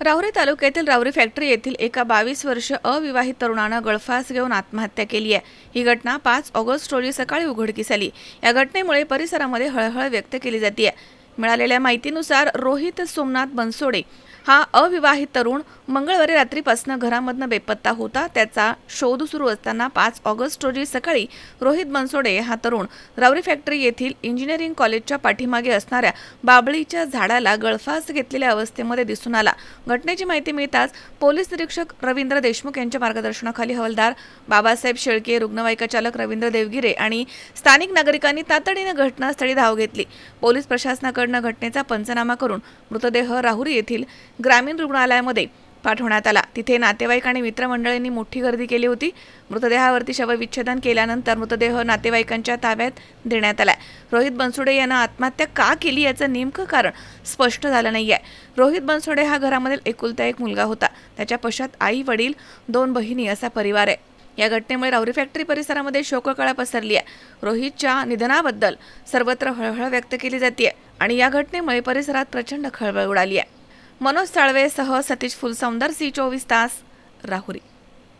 राहुरी तालुक्यातील राहुरी फॅक्टरी येथील एका 22 वर्षीय अविवाहित तरुणानं गळफास घेऊन आत्महत्या केली आहे। ही घटना 5 ऑगस्ट रोजी सकाळी उघडकीस आली। या घटनेमुळे परिसरामध्ये हळहळ व्यक्त केली जाते। मिळालेल्या माहितीनुसार रोहित सोमनाथ बनसोडे हा अविवाहित तरुण मंगळवारी रात्रीपासून घरामधून बेपत्ता होता। त्याचा शोध सुरू असताना 5 ऑगस्ट रोजी सकाळी रोहित बनसोडे हा तरुण राहुरी फॅक्टरी येथील इंजिनिअरिंग कॉलेजच्या पाठीमागे असणाऱ्या बाबळीच्या झाडाला गळफास घेतलेल्या अवस्थेमध्ये दिसून आला। घटनेची माहिती मिळताच पोलीस निरीक्षक रवींद्र देशमुख यांच्या मार्गदर्शनाखाली हवालदार बाबासाहेब शेळके, रुग्णवाहिका चालक रवींद्र देवगिरे आणि स्थानिक नागरिकांनी तातडीने घटनास्थळी धाव घेतली। पोलीस प्रशासनाकडून घटनेचा पंचनामा करून मृतदेह राहुरी येथील ग्रामीण रुग्णालयामध्ये पाठवण्यात आला। तिथे नातेवाईक आणि मित्रमंडळींनी मोठी गर्दी केली होती। मृतदेहावरती शवविच्छेदन केल्यानंतर मृतदेह नातेवाईकांच्या ताब्यात देण्यात आला। रोहित बनसोडे यांना आत्महत्या का केली याचं नेमकं कारण स्पष्ट झालं नाहीये। रोहित बनसोडे हा घरामधील एकुलता एक मुलगा होता। त्याच्या पश्चात आई, वडील, 2 बहिणी असा परिवार आहे। या घटनेमुळे राहुरी फॅक्टरी परिसरामध्ये शोककळा पसरली आहे। रोहितच्या निधनाबद्दल सर्वत्र हळहळ व्यक्त केली जाते आणि या घटनेमुळे परिसरात प्रचंड खळबळ उडाली आहे। मनोज साळवे सह सतीश फुलसौंदर, सी 24 तास, राहुरी।